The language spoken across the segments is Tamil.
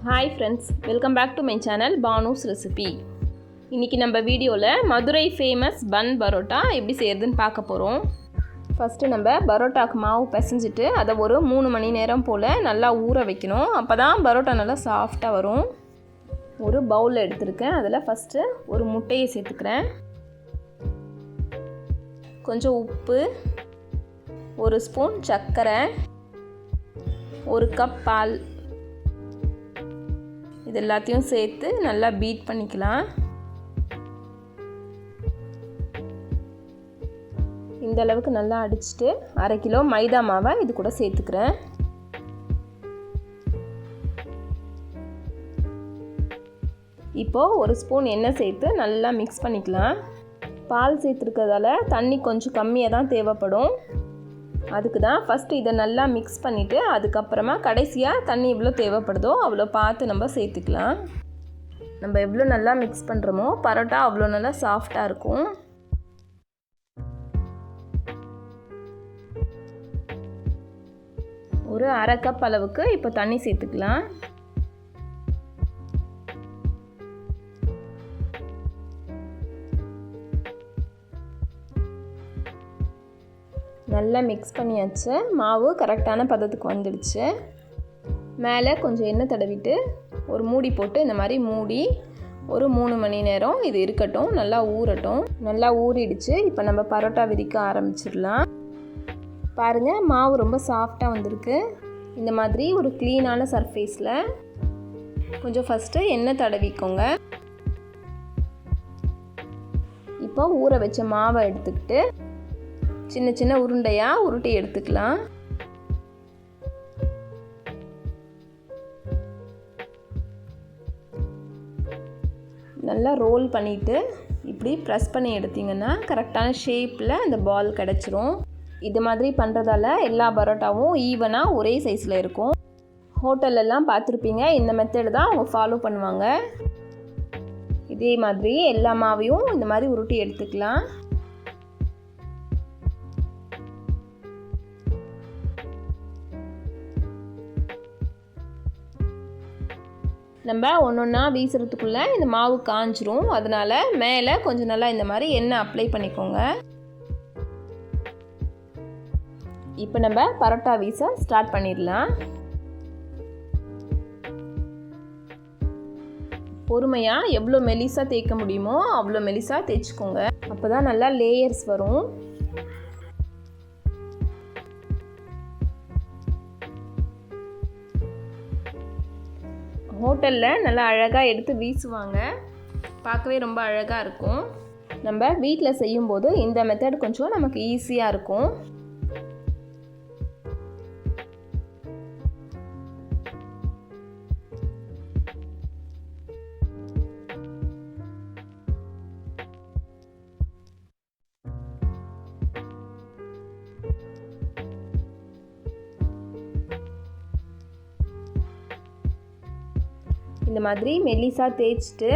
Hi friends, welcome back to my channel Bhanu's recipe. இன்றைக்கி நம்ம வீடியோவில் மதுரை ஃபேமஸ் பன் பரோட்டா எப்படி செய்கிறதுன்னு பார்க்க போகிறோம். ஃபஸ்ட்டு நம்ம பரோட்டாக்கு மாவு பிசைஞ்சிட்டு அதை ஒரு 3 மணி நேரம் போல் நல்லா ஊற வைக்கணும். அப்போ தான் பரோட்டா நல்லா சாஃப்டாக வரும். ஒரு பவுல் எடுத்துருக்கேன். அதில் ஃபஸ்ட்டு ஒரு முட்டையை சேர்த்துக்கிறேன். கொஞ்சம் உப்பு, 1 ஸ்பூன் சர்க்கரை, 1 கப் பால், இது எல்லாத்தையும் சேர்த்து நல்லா பீட் பண்ணிக்கலாம். இந்த அளவுக்கு நல்லா அடிச்சுட்டு 1/2 கிலோ மைதா மாவை இது கூட சேர்த்துக்கிறேன். இப்போது 1 ஸ்பூன் எண்ணெய் சேர்த்து நல்லா மிக்ஸ் பண்ணிக்கலாம். பால் சேர்த்துருக்கிறதால தண்ணி கொஞ்சம் கம்மியாக தான் தேவைப்படும். அதுக்கு தான் ஃபஸ்ட்டு இதை நல்லா மிக்ஸ் பண்ணிவிட்டு அதுக்கப்புறமா கடைசியாக தண்ணி எவ்வளோ தேவைப்படுதோ அவ்வளோ பார்த்து நம்ம சேர்த்துக்கலாம். நம்ம எவ்வளோ நல்லா மிக்ஸ் பண்ணுறோமோ பரோட்டா அவ்வளோ நல்லா சாஃப்டாக இருக்கும். ஒரு 1/2 கப் அளவுக்கு இப்போ தண்ணி சேர்த்துக்கலாம். நல்லா மிக்ஸ் பண்ணியாச்சு. மாவு கரெக்டான பதத்துக்கு வந்துடுச்சு. மேலே கொஞ்சம் எண்ணெய் தடவிட்டு ஒரு மூடி போட்டு இந்த மாதிரி மூடி ஒரு 3 மணி நேரம் இது இருக்கட்டும், நல்லா ஊறட்டும். நல்லா ஊறிடுச்சு. இப்போ நம்ம பரோட்டா விரிக்க ஆரம்பிச்சிடலாம். பாருங்கள், மாவு ரொம்ப சாஃப்டாக வந்திருக்கு. இந்த மாதிரி ஒரு க்ளீனான சர்ஃபேஸில் கொஞ்சம் ஃபஸ்ட்டு எண்ணெய் தடவிக்கோங்க. இப்போ ஊற வச்ச மாவை எடுத்துக்கிட்டு சின்ன சின்ன உருண்டையாக உருட்டி எடுத்துக்கலாம். நல்லா ரோல் பண்ணிவிட்டு இப்படி ப்ரெஸ் பண்ணி எடுத்திங்கன்னா கரெக்டான ஷேப்பில் அந்த பால் கிடச்சிரும். இது மாதிரி பண்ணுறதால எல்லா பரோட்டாவும் ஈவனாக ஒரே சைஸில் இருக்கும். ஹோட்டல்லலாம் பார்த்துருப்பீங்க, இந்த மெத்தட் தான் அவங்க ஃபாலோ பண்ணுவாங்க. இதே மாதிரி எல்லா மாவையும் இந்த மாதிரி உருட்டி எடுத்துக்கலாம். நம்ம ஒன்றா வீசுறதுக்குள்ளே இந்த மாவு காஞ்சிரும். அதனால் மேலே கொஞ்சம் நல்லா இந்த மாதிரி எண்ணெய் அப்ளை பண்ணிக்கோங்க. இப்போ நம்ம பரோட்டா வீச ஸ்டார்ட் பண்ணிடலாம். பொறுமையாக எவ்வளோ மெலிசாக தேய்க்க முடியுமோ அவ்வளோ மெலிசாக தேய்ச்சிக்கோங்க. அப்போ தான் நல்லா லேயர்ஸ் வரும். ஹோட்டலில் நல்லா அழகாக எடுத்து வீசுவாங்க. பார்க்கவே ரொம்ப அழகாக இருக்கும். நம்ம வீட்டில் செய்யும்போது இந்த மெத்தட் கொஞ்சம் நமக்கு ஈஸியாக இருக்கும். இந்த மாதிரி மெல்லிசாக தேய்ச்சிட்டு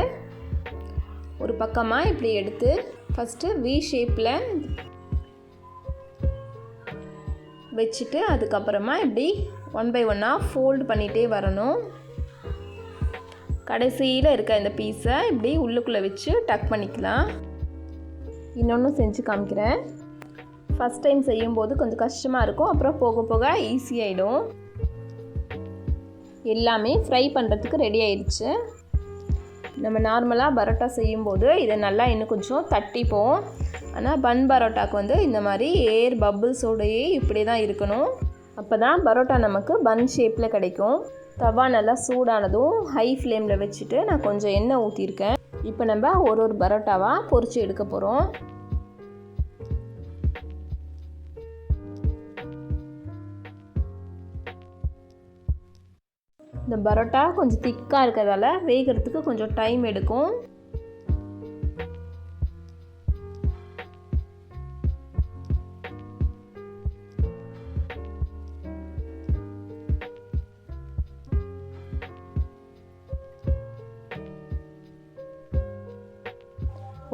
ஒரு பக்கமாக இப்படி எடுத்து ஃபஸ்ட்டு வி ஷேப்பில் வச்சுட்டு அதுக்கப்புறமா இப்படி 1 by 1 ஃபோல்டு பண்ணிகிட்டே வரணும். கடைசியில் இருக்க இந்த பீஸை இப்படி உள்ளுக்குள்ளே வச்சு டக் பண்ணிக்கலாம். இன்னொன்று செஞ்சு காமிக்கிறேன். ஃபஸ்ட் டைம் செய்யும்போது கொஞ்சம் கஷ்டமாக இருக்கும், அப்புறம் போக போக ஈஸியாகிடும். எல்லாமே ஃப்ரை பண்ணுறதுக்கு ரெடி ஆயிடுச்சு. நம்ம நார்மலாக பரோட்டா செய்யும்போது இதை நல்லா இன்னும் கொஞ்சம் தட்டிப்போம். ஆனால் பன் பரோட்டாவுக்கு இந்த மாதிரி ஏர் பபுள்ஸோடையே இப்படி தான் இருக்கணும். அப்போ தான் பரோட்டா நமக்கு பன் ஷேப்பில் கிடைக்கும். தவா நல்லா சூடானதும் ஹை ஃப்ளேமில் வச்சுட்டு நான் கொஞ்சம் எண்ணெய் ஊற்றிருக்கேன். இப்போ நம்ம ஒரு பரோட்டாவாக பொரித்து எடுக்க போகிறோம். இந்த பரோட்டா கொஞ்சம் திக்காக இருக்கிறதால வேகிறதுக்கு கொஞ்சம் டைம் எடுக்கும்.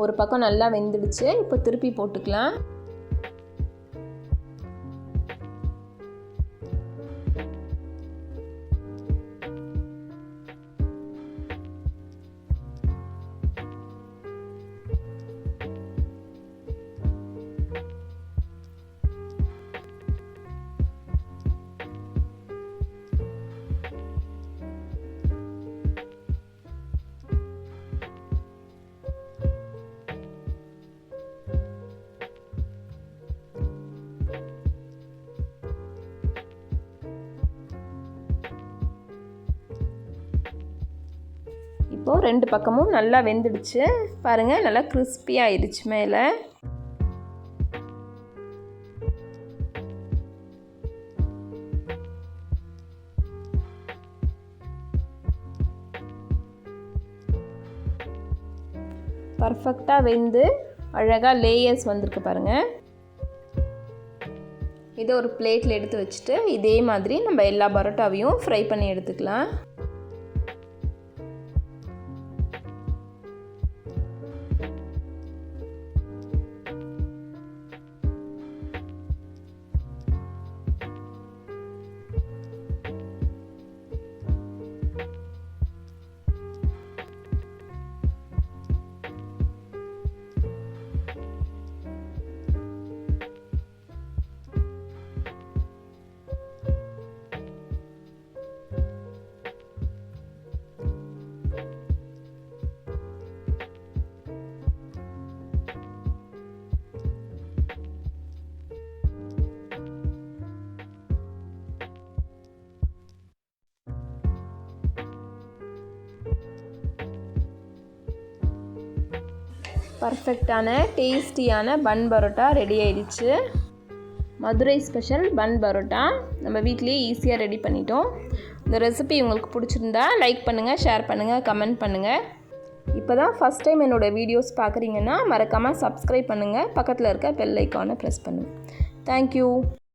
ஒரு பக்கம் நல்லா வெந்துடுச்சு. இப்போ திருப்பி போட்டுக்கலாம். இப்போது 2 பக்கமும் நல்லா வெந்துடுச்சு பாருங்கள், நல்லா கிறிஸ்பியாக ஆயிடுச்சு மேலே. பர்ஃபெக்டாக வெந்து அழகாக லேயர்ஸ் வந்திருக்கு பாருங்கள். இதை ஒரு பிளேட்டில் எடுத்து வச்சுட்டு இதே மாதிரி நம்ம எல்லா பரோட்டாவையும் ஃப்ரை பண்ணி எடுத்துக்கலாம். பர்ஃபெக்டான டேஸ்டியான பன் பரோட்டா ரெடி ஆயிடுச்சு. மதுரை ஸ்பெஷல் பன் பரோட்டா நம்ம வீட்லேயே ஈஸியாக ரெடி பண்ணிட்டோம். இந்த ரெசிபி உங்களுக்கு பிடிச்சிருந்தா லைக் பண்ணுங்கள், ஷேர் பண்ணுங்கள், கமெண்ட் பண்ணுங்கள். இப்போ தான் ஃபஸ்ட் டைம் என்னோடய வீடியோஸ் பார்க்குறீங்கன்னா மறக்காமல் சப்ஸ்கிரைப் பண்ணுங்கள். பக்கத்தில் இருக்க பெல் ஐக்கானை ப்ரெஸ் பண்ணுங்கள். தேங்க்யூ.